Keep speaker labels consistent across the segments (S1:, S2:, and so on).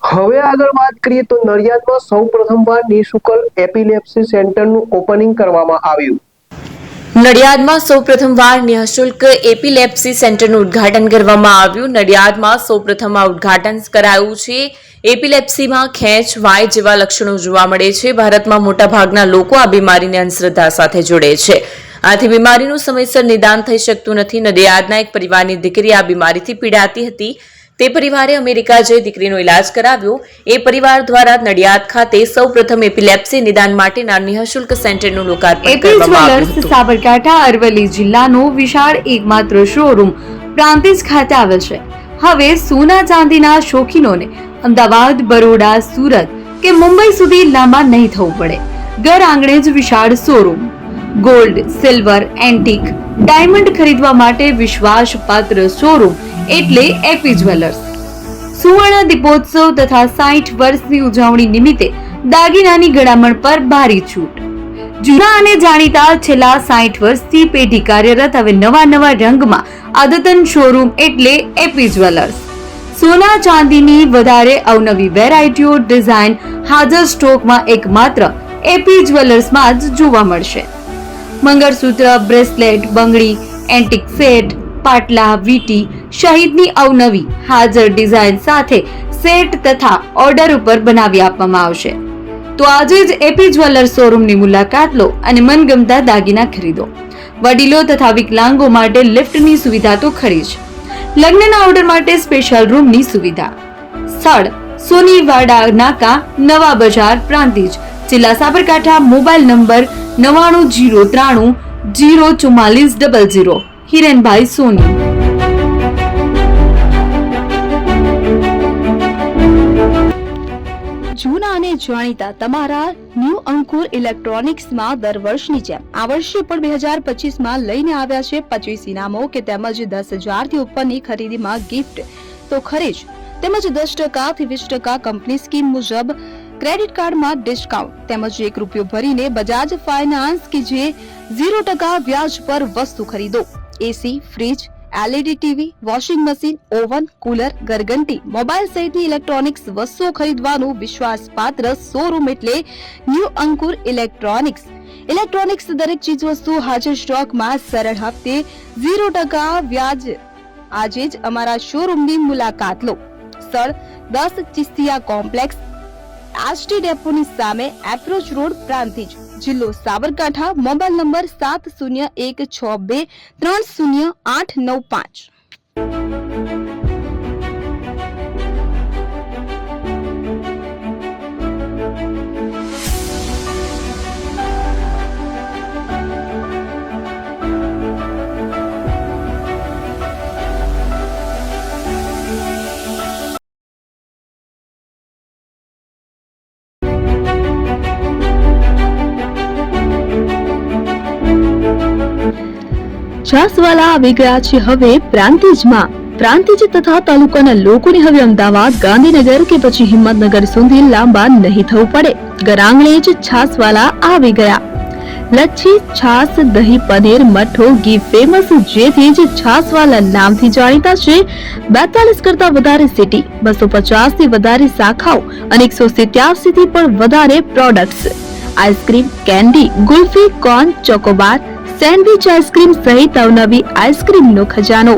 S1: હવે આગળ વાત કરીએ તો નડિયાદમાં સૌ પ્રથમવાર નિઃશુલ્ક એપિલેપ્સી સેન્ટરનું ઓપનિંગ કરવામાં આવ્યું।
S2: નડિયાદમાં સૌ પ્રથમવાર નિઃશુલ્ક એપિલેપ્સી સેન્ટરનું ઉદ્ઘાટન કરવામાં આવ્યું। નડિયાદમાં સૌ પ્રથમ આ ઉદ્ઘાટન કરાયું છે। એપિલેપ્સીમાં ખેંચ, વાય જેવા લક્ષણો જોવા મળે છે। ભારતમાં મોટાભાગના લોકો આ બીમારીને અંધશ્રદ્ધા સાથે જોડે છે, આથી બીમારીનું સમયસર નિદાન થઈ શકતું નથી। નડિયાદના એક પરિવારની દીકરી આ બીમારીથી પીડાતી હતી। તે પરિવારે અમેરિકા જઈ દીકરીનો ઇલાજ કરાવ્યો। એ પરિવાર દ્વારા નડિયાદ ખાતે સૌ પ્રથમ એપિલેપ્સી નિદાન માટેના નિઃશુલ્ક સેન્ટરનું લોકાર્પણ કરવામાં આવ્યું હતું।
S3: સાબરકાંઠા અરવલ્લી જિલ્લાનો વિશાળ એકમાત્ર શોરૂમ પ્રાંતિજ ખાતે આવેલ છે। હવે સોના ચાંદીના શોખીનોને અમદાવાદ, બરોડા, સુરત કે મુંબઈ સુધી લાંબા નહીં થવું પડે। ઘર આંગણે જ વિશાળ showroom. Gold, silver, antique, diamond ખરીદવા માટે વિશ્વાસપાત્ર શોરૂમ એટલે એપી જ્વેલર્સ। સુવર્ણ દીપોત્સવ તથા 60 વર્ષની ઉજવણી નિમિત્તે દાગીનાની ગળામણ પર ભારી છૂટ। જૂના અને જાણીતા છેલ્લા 60 વર્ષથી પેઢી કાર્યરત હવે નવા રંગમાં અદ્યતન શોરૂમ એટલે એપી જ્વેલર્સ। સોના ચાંદીની વધારે અવનવી વેરાયટીઓ, ડિઝાઇન હાજર સ્ટોકમાં એકમાત્ર એપી જ્વેલર્સમાં જ જોવા મળશે। મંગળસૂત્ર, બ્રેસલેટ, બંગડી, એન્ટિક સેટ, પાટલા, વીટી સહિતની અવનવી હાજર ડિઝાઇન સાથે સેટ તથા ઓર્ડર ઉપર બનાવી આપવામાં આવશે। તો આજે જ એપી જ્વેલર્સ શોરૂમની મુલાકાત લો અને મનગમતા દાગીના ખરીદો। વડીલો તથા વિકલાંગો માટે લિફ્ટની સુવિધા તો ખરી જ, લગ્નના ઓર્ડર માટે સ્પેશિયલ રૂમની સુવિધા। સ્થળ સોનીવાડા નાકા, નવા બજાર, પ્રાંતિજ, જિલ્લા સાબરકાંઠા। Mobile number 9903 04400। હિરેનભાઈ સોની।
S4: જૂના અને જાણીતા તમારા ન્યૂ અંકુર ઇલેક્ટ્રોનિક્સમાં દર વર્ષની જેમ આ વર્ષે પણ 2025માં લઈને આવ્યા છે 25 ઇનામો કે તેમજ 10,000 થી ઉપરની ખરીદીમાં ગિફ્ટ તો ખરી જ, તેમજ 10% થી 20% કંપની સ્કીમ મુજબ ક્રેડિટ કાર્ડમાં ડિસ્કાઉન્ટ તેમજ ₹1 ભરીને બજાજ ફાઇનાન્સ કે જે 0% વ્યાજ પર વસ્તુ ખરીદો। AC, fridge, LED TV, washing machine, oven, cooler, ગરગંટી, મોબાઈલ સહિતની ઇલેક્ટ્રોનિક્સ વસ્તુઓ ખરીદવાનું વિશ્વાસપાત્ર શોરૂમ એટલે ન્યૂ અંકુર ઇલેક્ટ્રોનિક્સ। ઇલેક્ટ્રોનિક્સ દરેક ચીજ વસ્તુ હાજર સ્ટોકમાં, સરળ હપ્તે, 0% વ્યાજ। આજે જ અમારા શોરૂમની મુલાકાત લો। સ્થળ 10 ચિસ્તિયા કોમ્પ્લેક્સ, આરટી ડેપોની સામે, એપ્રોચ રોડ, પ્રાંતિજ, જિલ્લો સાબરકાંઠા। Mobile number 7016230895। છાસવાલા આવી ગયા છે હવે પ્રાંતિજમાં। પ્રાંતિજ તથા તાલુકાના લોકોને હવે અમદાવાદ, ગાંધીનગર કે પછી હિંમતનગર સુધી લાંબા નહીં થવું પડે। ઘર આંગણે જ છાસવાલા આવી ગયા। લચ્છી, છાસ, દહીં, પનીર, મઠ્ઠો, ઘી ફેમસ, જેથી જ છાસવાલા નામથી જાણીતા છે। 42 કરતા વધારે સિટી, 250 થી વધારે શાખાઓ અને 187 થી પણ વધારે products. Ice cream, candy, kulfi, corn, Chocobar, sandwich ice cream સહિત અવનવી આઈસ્ક્રીમનો ખજાનો।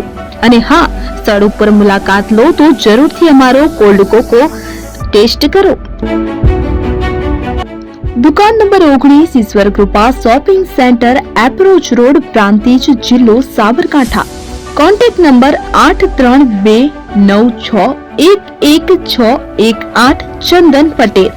S4: અને હા, સ્થળ ઉપર મુલાકાત લો તો જરૂરથી અમારો કોલ્ડ કોકો ટેસ્ટ કરો। દુકાન number 19, Ishwar Krupa shopping centre, approach road, Prantij, જિલ્લો સાબરકાંઠા। Contact number 8329611618 Chandan Patel.